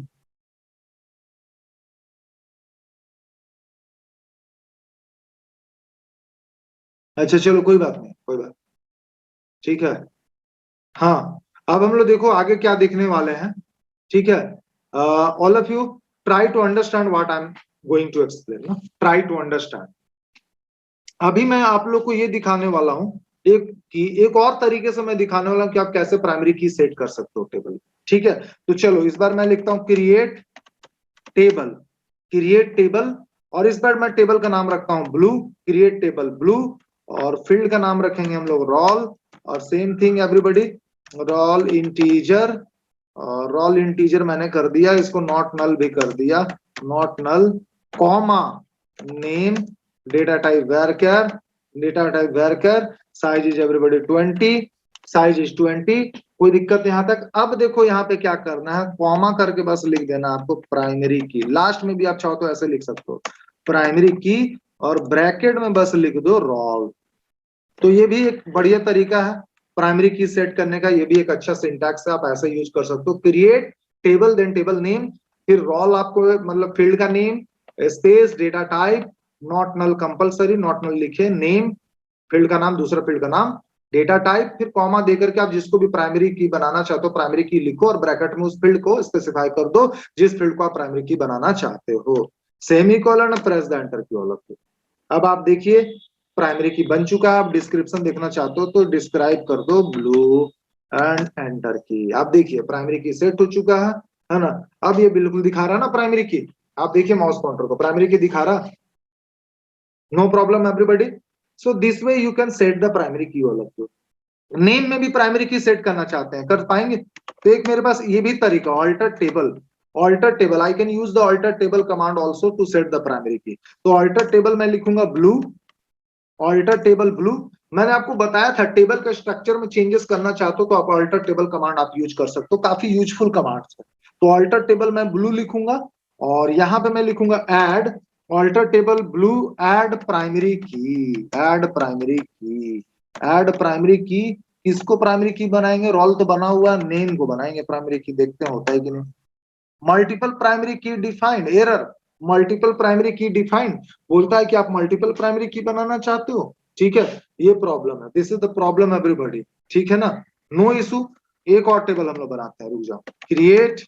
अच्छा चलो कोई बात नहीं, कोई बात, ठीक है। हाँ, अब हम लोग देखो आगे क्या देखने वाले हैं, ठीक है। All of you try to understand what I am going to explain ना, ट्राई टू अंडरस्टैंड। अभी मैं आप लोग को ये दिखाने वाला हूँ एक और तरीके से मैं दिखाने वाला हूँ कि आप कैसे प्राइमरी की सेट कर सकते हो टेबल, ठीक है। तो चलो इस बार मैं लिखता हूँ क्रिएट टेबल, क्रिएट टेबल, और इस बार मैं टेबल का नाम रखता हूं ब्लू, क्रिएट टेबल ब्लू, और फील्ड का नाम रखेंगे हम लोग रोल, और same thing everybody, roll integer, और रोल इंटीजर मैंने कर दिया, इसको नॉट नल भी कर दिया, not null, comma name, data type varchar, data type varchar, size is everybody 20, size is 20, कोई दिक्कत यहाँ तक? अब देखो यहाँ पे क्या करना है, कॉमा करके बस लिख देना आपको प्राइमरी की, लास्ट में भी आप चाहो तो ऐसे लिख सकते हो प्राइमरी की, और ब्रैकेट में बस लिख दो रोल। तो ये भी एक बढ़िया तरीका है प्राइमरी की सेट करने का, ये भी एक अच्छा सिंटैक्स है, आप ऐसे यूज कर सकते हो। Create table, then table name, फिर रोल आपको मतलब फील्ड का name, space, data type, not null compulsory, not null लिखे, नेम फील्ड का नाम, दूसरा फील्ड का नाम, डेटा टाइप, फिर कॉमा देकर के आप जिसको भी प्राइमरी की बनाना चाहते हो प्राइमरी की लिखो, और ब्रैकेट में उस फील्ड को स्पेसिफाई कर दो जिस फील्ड को आप प्राइमरी की बनाना चाहते हो। Semicolon, press the enter key, all of you. अब आप देखिए प्राइमरी की बन चुका है, आप डिस्क्रिप्शन देखना चाहते हो तो डिस्क्राइब कर दो ब्लू एंड एंटर की। आप देखिए प्राइमरी की सेट हो चुका है ना। अब ये बिल्कुल दिखा रहा है ना प्राइमरी की, आप देखिए माउस पॉइंटर को, प्राइमरी की दिखा रहा, no problem everybody. So this way you can set the primary key, all of you. Name में भी प्राइमरी की सेट करना चाहते हैं, कर पाएंगे? तो एक मेरे पास ये भी तरीका, alter table, alter table, I can use the alter table command also to set the primary key. तो ऑल्टर टेबल मैं लिखूंगा ब्लू, ऑल्टर टेबल ब्लू। मैंने आपको बताया था टेबल के स्ट्रक्चर में चेंजेस करना चाहते हो तो आप ऑल्टर टेबल कमांड आप यूज कर सकते हो, काफी यूजफुल कमांड है। तो ऑल्टर टेबल मैं ब्लू लिखूंगा, और यहां पे मैं लिखूंगा add, alter table blue, add primary key, add primary key, add primary key. किसको प्राइमरी की बनाएंगे? रोल तो बना हुआ, नेम को बनाएंगे प्राइमरी की, देखते हैं होता है कि नहीं। मल्टीपल प्राइमरी की डिफाइंड, एरर, मल्टीपल प्राइमरी की डिफाइंड, बोलता है कि आप मल्टीपल प्राइमरी की बनाना चाहते हो, ठीक है। ये प्रॉब्लम है, this is the problem everybody, ठीक है ना, नो इशू। एक और टेबल हम लोग बनाते हैं, रुक जाओ, क्रिएट,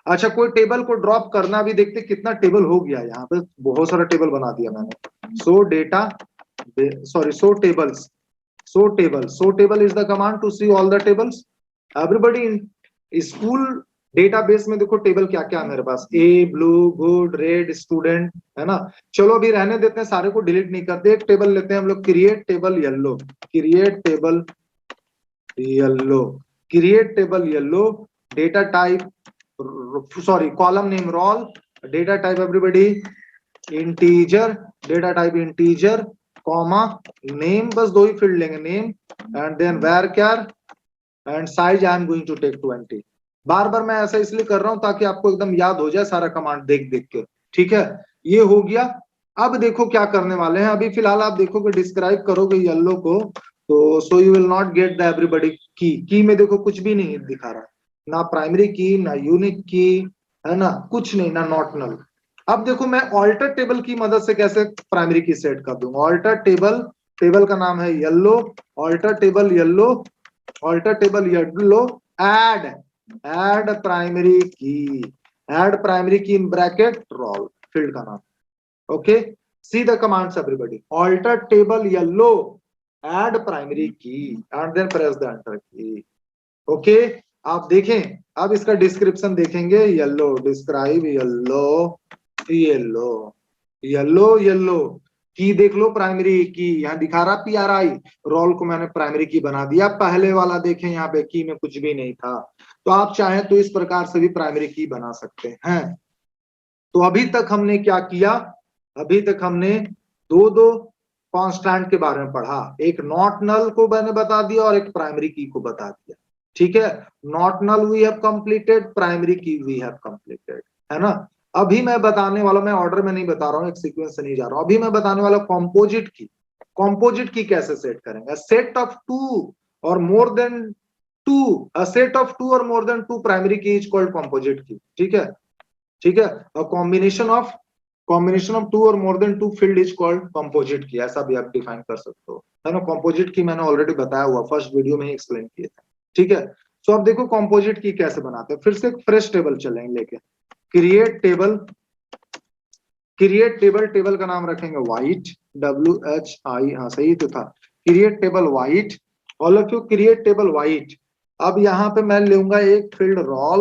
अच्छा कोई टेबल को ड्रॉप करना, भी देखते कितना टेबल हो गया, यहाँ पे बहुत सारा टेबल बना दिया मैंने। Show data, sorry show tables, show table, show table is the command to see all the tables everybody in school database में। देखो टेबल क्या क्या है मेरे पास, a, blue, good, red, student, है ना। चलो अभी रहने देते हैं, सारे को डिलीट नहीं करते, एक टेबल लेते हैं हम लोग, create table yellow, create table yellow, create table yellow, data type, sorry column name roll, data type everybody integer, data type integer, comma name, बस दो ही फील्ड लेंगे, name, and then varchar, and size I am going to take 20। बार बार मैं ऐसा इसलिए कर रहा हूं ताकि आपको एकदम याद हो जाए सारा कमांड देख देख के, ठीक है। ये हो गया। अब देखो क्या करने वाले हैं, अभी फिलहाल आप देखोगे डिस्क्राइब करोगे येलो को, तो so you will not get the everybody की में देखो कुछ भी नहीं दिखा रहा, ना प्राइमरी की, ना यूनिक की, है ना, कुछ नहीं, ना नॉट नल। अब देखो मैं ऑल्टर टेबल की मदद से कैसे प्राइमरी की सेट कर दूंगा। ऑल्टर टेबल, टेबल का नाम है yellow, alter table yellow, alter table yellow, add, add primary key, add primary key in bracket roll, field का नाम, okay. See the commands everybody, alter table yellow, add primary key, and then press the enter key, okay. आप देखें अब इसका description देखेंगे, yellow, describe yellow, yellow, yellow, yellow, की देख लो, primary की यहाँ दिखा रहा PRI, रोल को मैंने प्राइमरी की बना दिया। पहले वाला देखें यहाँ पे की में कुछ भी नहीं था, तो आप चाहें तो इस प्रकार से भी प्राइमरी की बना सकते हैं। तो अभी तक हमने क्या किया, अभी तक हमने दो दो कांस्टेंट के बारे में पढ़ा, एक नॉट नल को मैंने बता दिया और एक प्राइमरी की को बता दिया। ठीक है, not null we have completed, primary key we have completed, है ना। अभी मैं बताने वाला, मैं ऑर्डर में नहीं बता रहा हूँ, एक सीक्वेंस से नहीं जा रहा हूँ, अभी मैं बताने वाला कॉम्पोजिट की। कॉम्पोजिट की कैसे सेट करेंगे, set of two or more than two, a set of two or more than two primary key is called composite key। ठीक है, ठीक है। Combination of two or more than two field is called composite key, ऐसा भी आप define कर सकते हो, है ना। कंपोजिट की मैंने ऑलरेडी बताया हुआ, फर्स्ट वीडियो में ही एक्सप्लेन किया था। ठीक है, सो अब देखो कंपोजिट की कैसे बनाते हैं। फिर से एक फ्रेश टेबल चलेंगे लेके, create table, create table, table का नाम रखेंगे व्हाइट, WHI, हाँ सही तो था, create table white. All of you create table white. अब यहाँ पे मैं लूंगा एक फील्ड रोल,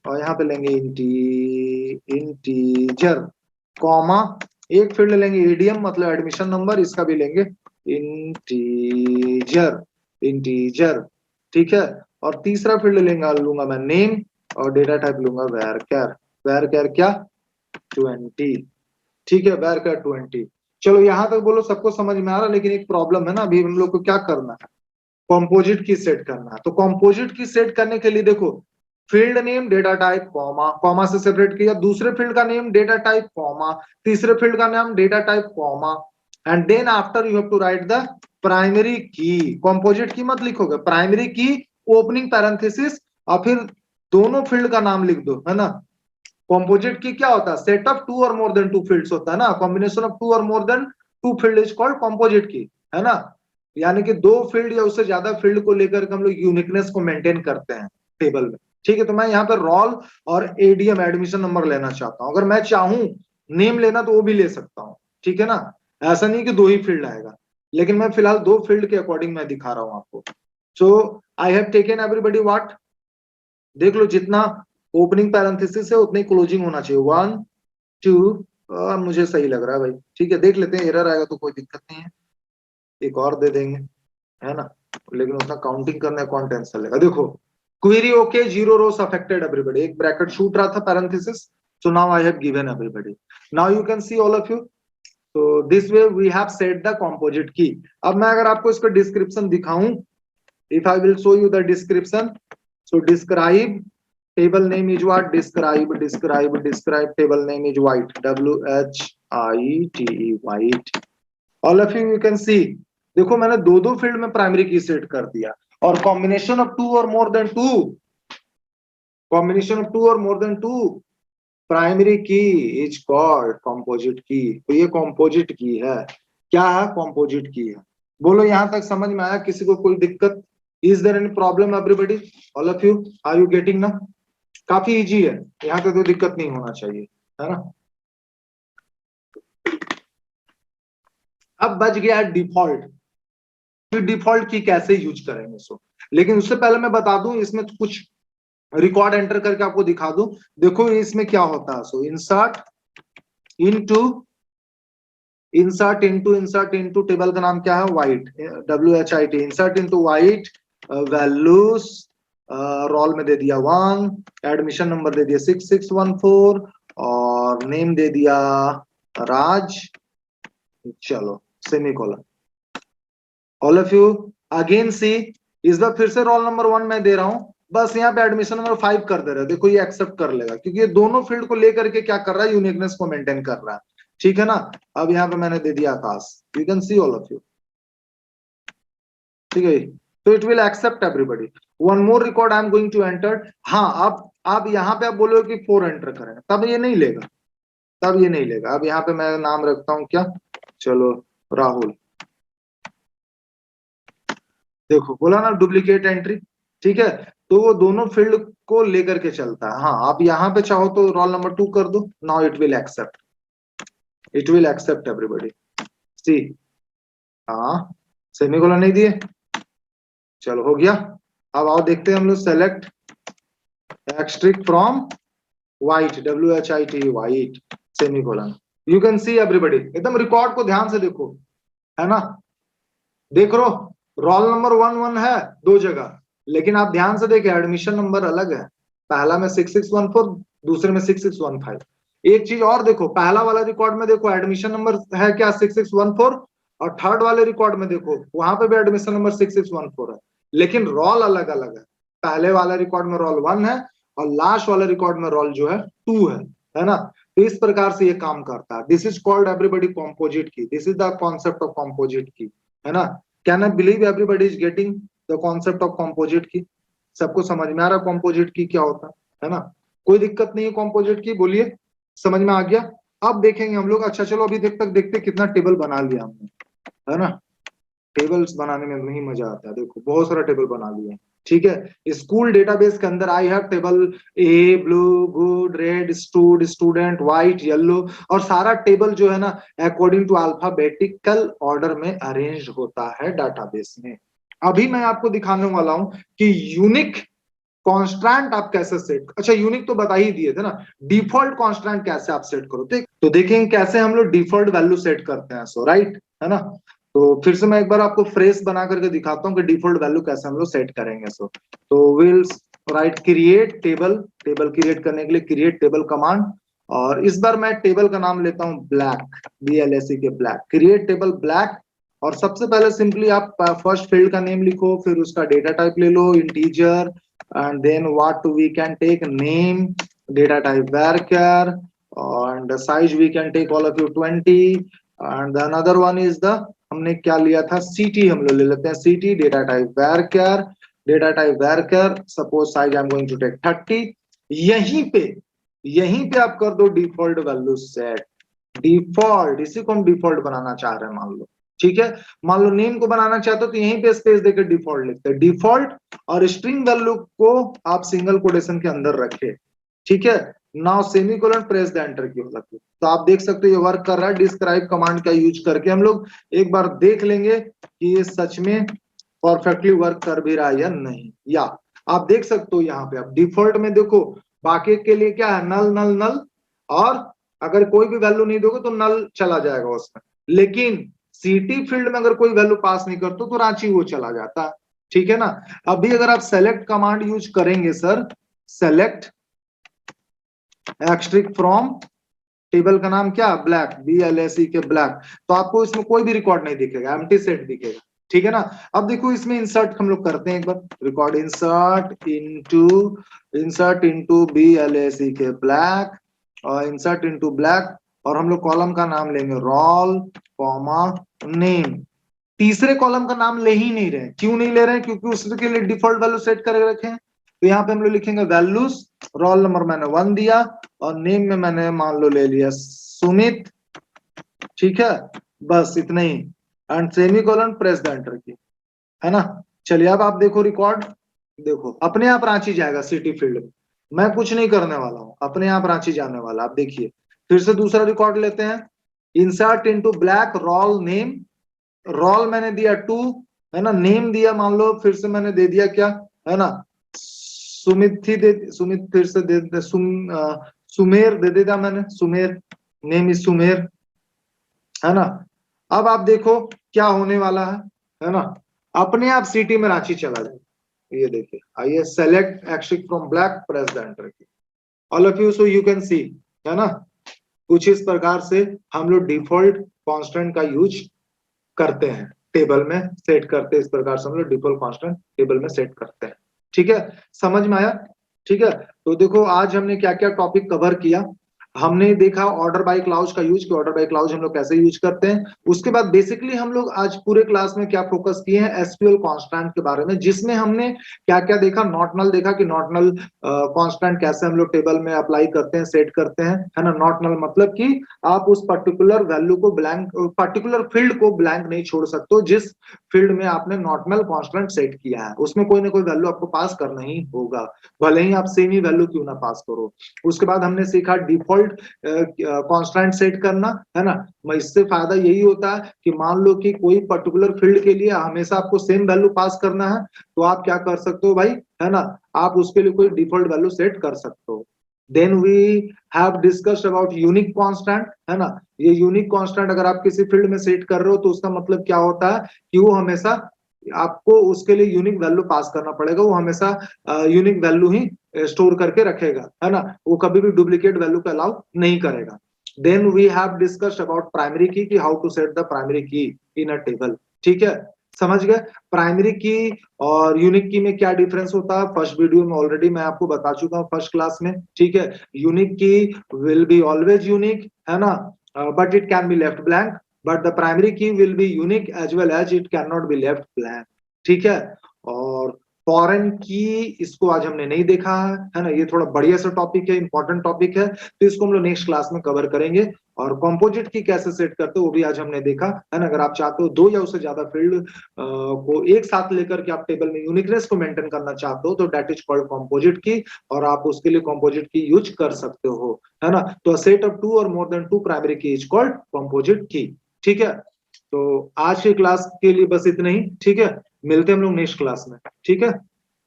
और यहाँ पे लेंगे इंटीजर, कॉमा, एक फील्ड लेंगे एडीएम मतलब एडमिशन नंबर, इसका भी लेंगे इंटीजर, इंटीजर। ठीक है, और तीसरा फील्ड लूंगा मैं नेम, और डेटा टाइप लूंगा varchar, varchar क्या 20। ठीक है, varchar 20। चलो यहाँ तक बोलो सबको समझ में आ रहा, लेकिन एक प्रॉब्लम है ना, अभी हम लोग को क्या करना है, कंपोजिट की सेट करना है। तो कंपोजिट की सेट करने के लिए देखो, field name data type comma, comma से सेपरेट किया, दूसरे फील्ड का नेम डेटा टाइप कॉमा, तीसरे फील्ड का नाम data type comma, and then after you have to write the primary key. Composite key मत लिखोगे, प्राइमरी की ओपनिंग पैरेंथेसिस, और फिर दोनों फील्ड का नाम लिख दो, है ना। कंपोजिट की क्या होता है, set of two or more than to fields होता है ना, combination of two or more than two field is called composite key, है ना। यानी कि दो फील्ड या उससे ज्यादा फील्ड को लेकर हम लोग यूनिकनेस को मेंटेन करते हैं टेबल में। ठीक है, तो मैं यहाँ पे रोल और एडीएम एडमिशन नंबर लेना चाहता हूँ, अगर मैं चाहूँ नेम लेना तो वो भी ले सकता हूँ। ठीक है ना, ऐसा नहीं कि दो ही फील्ड आएगा, लेकिन मैं फिलहाल दो फील्ड के अकॉर्डिंग मैं दिखा रहा हूँ आपको। So I have taken everybody what, देख लो जितना ओपनिंग पैरेंथेसिस है उतनी क्लोजिंग होना चाहिए, 1 2, मुझे सही लग रहा है भाई। ठीक है, देख लेते हैं, एरर आएगा तो कोई दिक्कत नहीं है, एक और दे देंगे, है ना, लेकिन उतना काउंटिंग करने कौन टेंशन लेगा। देखो query okay, 0 rows affected everybody, एक ब्रैकेट छूट रहा था parenthesis, so now I have given everybody, now you can see all of you. तो this way we have set the composite key. अब मैं अगर आपको इसका डिस्क्रिप्शन दिखाऊं, if I will show you the description, so describe table name is what, describe table name is white, WHITE white। All of you can see, देखो मैंने दो दो फील्ड में प्राइमरी की सेट कर दिया, और combination of two or more than two, combination of two or more than two primary key is called composite key. तो ये कंपोजिट की है, क्या है, कंपोजिट की है। बोलो यहां तक समझ में आया, किसी को कोई दिक्कत, is there any problem everybody, all of you are you getting ना, काफी इजी है, यहाँ पे कोई दिक्कत नहीं होना चाहिए, है ना। अब बच गया डिफॉल्ट, फिर डिफॉल्ट की कैसे यूज करेंगे सो, लेकिन उससे पहले मैं बता दूं, इसमें कुछ रिकॉर्ड एंटर करके आपको दिखा दूं। देखो इसमें क्या होता है, so insert into, insert into table का नाम क्या है, white, WHIT, insert into white, values roll में दे दिया 1, एडमिशन नंबर दे दिया 6614, और नेम दे दिया राज, चलो semicolon. All of you again see, इस बार फिर से रोल नंबर 1 मैं दे रहा हूं, बस यहाँ पे एडमिशन नंबर 5 कर दे रहे, देखो ये एक्सेप्ट कर लेगा, क्योंकि ये दोनों फील्ड को लेकर के क्या कर रहा है, यूनिकनेस को मेंटेन कर रहा है। ठीक है ना, अब यहाँ पे मैंने दे दिया Aakash, you can see all of you. ठीक है, तो it will accept everybody. One more record I am going to enter, हाँ अब यहाँ पे आप बोलोगे कि 4 एंटर करें, तब ये नहीं लेगा, तब ये नहीं लेगा। अब यहाँ पे मैं नाम रखता हूँ क्या, चलो राहुल, देखो बोला ना डुप्लीकेट एंट्री। ठीक है, तो वो दोनों फील्ड को लेकर के चलता है। हाँ, आप यहाँ पे चाहो तो रोल नंबर 2 कर दो, now it will accept, it will accept everybody. See, हाँ सेमीकोलन नहीं दिए, चलो हो गया। अब आओ देखते हैं हम लोग, select asterisk from white, WHIT white, semicolon, you can see everybody, एकदम रिकॉर्ड को ध्यान से देखो, है ना, देख रो, रोल नंबर 1 1 है दो जगह, लेकिन आप ध्यान से देखें एडमिशन नंबर अलग है, पहला में 6614, दूसरे में 6615। एक चीज और देखो, पहला वाला रिकॉर्ड में देखो एडमिशन नंबर है क्या 6614, और थर्ड वाले रिकॉर्ड में देखो वहां पे भी एडमिशन नंबर 6614 है, लेकिन रोल अलग अलग है। पहले वाले रिकॉर्ड में रोल 1 है और लास्ट वाले रिकॉर्ड में रोल जो है 2 है ना। तो इस प्रकार से ये काम करता है। This is called everybody composite key, this is the concept of composite key, है ना। Can I believe everybody is getting the concept of composite key? सबको समझ में आ रहा है कॉम्पोजिट की क्या होता है ना? कोई दिक्कत नहीं है कॉम्पोजिट की, बोलिए समझ में आ गया? अब देखेंगे हम लोग। अच्छा चलो अभी तक देखते कितना टेबल बना लिया हमने, है ना। टेबल्स बनाने में नहीं मजा आता है, देखो बहुत सारा टेबल बना लिया, ठीक है। स्कूल डेटाबेस के अंदर I have table A, blue, good, red, stood, student, white, yellow, और सारा टेबल जो है ना अकॉर्डिंग टू अल्फाबेटिकल ऑर्डर में अरेंज होता है डाटाबेस में। अभी मैं आपको दिखाने वाला हूं कि यूनिक कांस्टेंट आप कैसे सेट, अच्छा यूनिक तो बता ही दिए थे ना, डिफॉल्ट कांस्टेंट कैसे आप सेट करो, तो देखेंगे कैसे हम लोग डिफॉल्ट वैल्यू सेट करते हैं, सो राइट, है ना। तो फिर से मैं एक बार आपको फ्रेश बना करके दिखाता हूँ कि डिफॉल्ट वैल्यू कैसे हम लोग सेट करेंगे। सो तो will write create table, table create करने के लिए क्रिएट टेबल कमांड, और इस बार मैं टेबल का नाम लेता हूँ ब्लैक, BLAC के ब्लैक, क्रिएट टेबल ब्लैक। और सबसे पहले सिंपली आप फर्स्ट फील्ड का नेम लिखो, फिर उसका डेटा टाइप ले लो integer, and then what we can take name, data type varchar, and the size we can take all of you 20, and the another one is the हमने क्या लिया था CT, हम लोग ले लेते हैं CT, data type varchar, data type varchar, suppose size I'm going to take 30। यहीं पे आप कर दो डिफॉल्ट वैल्यू सेट, डिफॉल्ट, इसी को हम डिफॉल्ट बनाना चाह रहे हैं मान लो, ठीक है। मान लो नेम को बनाना चाहते हो तो यहीं पे स्पेस देकर डिफॉल्ट लिखते हैं, डिफॉल्ट, और स्ट्रिंग वैल्यू को आप सिंगल कोटेशन के अंदर रखे, ठीक है। Now semicolon press the enter की होगा, तो आप देख सकते हो ये वर्क कर रहा है। डिस्क्राइब कमांड का यूज करके हम लोग एक बार देख लेंगे कि ये सच में परफेक्टली वर्क कर भी रहा है या नहीं। या आप देख सकते हो यहाँ पे, आप डिफॉल्ट में देखो बाकी के लिए क्या है, नल नल नल, और अगर कोई भी वैल्यू नहीं दोगे तो नल चला जाएगा उसमें, लेकिन सिटी फील्ड में अगर कोई वैल्यू पास नहीं करते तो रांची वो चला जाता है, ठीक है ना। अभी अगर आप सेलेक्ट कमांड यूज करेंगे sir, select asterisk from, table का नाम क्या, ब्लैक, BLAC के ब्लैक, तो आपको इसमें कोई भी रिकॉर्ड नहीं दिखेगा, एम्प्टी सेट दिखेगा, ठीक है ना। अब देखो इसमें इंसर्ट हम लोग करते हैं एक बार, रिकॉर्ड इंसर्ट इनटू BLAC के ब्लैक, और इंसर्ट इनटू ब्लैक, और हम लोग कॉलम का नाम लेंगे रोल कॉमा नेम। तीसरे कॉलम का नाम ले ही नहीं रहे, क्यों नहीं ले रहे हैं, क्योंकि उसके लिए डिफॉल्ट वैल्यू सेट करके रखे हैं। तो यहाँ पे हम लोग लिखेंगे वैल्यूज, रोल नंबर मैंने 1 दिया, और नेम में मैंने मान लो ले लिया सुमित, ठीक है, बस इतना ही, and semicolon press the enter key, है ना। चलिए अब आप देखो रिकॉर्ड, देखो अपने आप रांची जाएगा सिटी फील्ड में, मैं कुछ नहीं करने वाला हूं, अपने आप रांची जाने वाला। आप देखिए फिर से दूसरा रिकॉर्ड लेते हैं, insert into black roll name, roll मैंने दिया 2, है ना, नेम दिया मान लो फिर से मैंने दे दिया क्या, है ना, सुमित थी दे, सुमित फिर से दे, सुमेर दे देता मैंने, सुमेर, नेम इज सुमेर, है ना। अब आप देखो क्या होने वाला है ना, अपने आप सिटी में रांची चला जाए। ये देखिए, आइए select asterisk from black, press the enter key, all of you, so you can see, है ना। कुछ इस प्रकार से हम लोग डिफॉल्ट कांस्टेंट का यूज करते हैं, टेबल में सेट करते हैं, इस प्रकार से हम लोग डिफॉल्ट कांस्टेंट टेबल में सेट करते हैं, ठीक है। समझ में आया? ठीक है। तो देखो आज हमने क्या क्या टॉपिक कवर किया। हमने देखा ऑर्डर बाय क्लाउज का यूज, कि ऑर्डर बाय क्लाउज हम लोग कैसे यूज करते हैं। उसके बाद बेसिकली हम लोग आज पूरे क्लास में क्या फोकस किए हैं, एसक्यूएल कांस्टेंट के बारे में, जिसमें हमने क्या क्या देखा, नॉट नल देखा कि नॉट नल कांस्टेंट कैसे हम लोग टेबल में अप्लाई करते हैं, सेट करते हैं, है ना। नॉट नल मतलब कि आप उस पर्टिकुलर वैल्यू को ब्लैंक, पर्टिकुलर फील्ड को ब्लैंक नहीं छोड़ सकते, जिस फील्ड में आपने नॉट नल कांस्टेंट सेट किया है उसमें कोई ना कोई वैल्यू आपको पास करना ही होगा, भले ही आप सेम ही वैल्यू क्यों ना पास करो। उसके बाद हमने सीखा डिफॉल्ट कांस्टेंट सेट करना, है ना। इससे फायदा यही होता है कि मान लो कि कोई पर्टिकुलर फील्ड के लिए हमेशा आपको सेम वैल्यू पास करना है, तो आप क्या कर सकते हो भाई, है ना, आप उसके लिए कोई डिफॉल्ट वैल्यू सेट कर सकते हो। Then we have discussed about unique constant, है ना। ये यूनिक कांस्टेंट अगर आप किसी फील्ड में सेट कर रहे हो तो उसका मतलब क्या होता है कि वो हमेशा आपको उसके लिए यूनिक वैल्यू पास करना पड़ेगा, वो हमेशा यूनिक वैल्यू ही स्टोर करके रखेगा, है ना, वो कभी भी डुप्लीकेट वैल्यू को अलाउ नहीं करेगा। Then we have discussed about primary key, कि how to set the primary key in a table, ठीक है, समझ गए। प्राइमरी की और यूनिक की में क्या डिफरेंस होता है, फर्स्ट वीडियो में ऑलरेडी मैं आपको बता चुका हूँ फर्स्ट क्लास में, ठीक है। यूनिक की विल बी ऑलवेज यूनिक, है ना, but it can be left blank, but the primary key will be unique as well as it can not be left blank, ठीक है। और फॉरेन की इसको आज हमने नहीं देखा है ना, ये थोड़ा बढ़िया सा टॉपिक है, इंपॉर्टेंट टॉपिक है, तो इसको हम लोग नेक्स्ट क्लास में कवर करेंगे। और कंपोजिट की कैसे सेट करते हो वो भी आज हमने देखा, है ना। अगर आप चाहते हो दो या उससे ज्यादा फील्ड को एक साथ लेकर के आप टेबल में यूनिकनेस को मेंटेन करना चाहते हो तो दैट इज कॉल्ड कंपोजिट की, और आप उसके लिए कंपोजिट की यूज कर सकते हो, है ना। तो set of two or more than two primary key is called composite की, ठीक है। तो आज की क्लास के लिए बस इतना ही, ठीक है, मिलते हैं हम लोग नेक्स्ट क्लास में, ठीक है।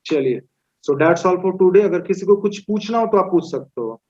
चलिए, so that's all for today. अगर किसी को कुछ पूछना हो तो आप पूछ सकते हो।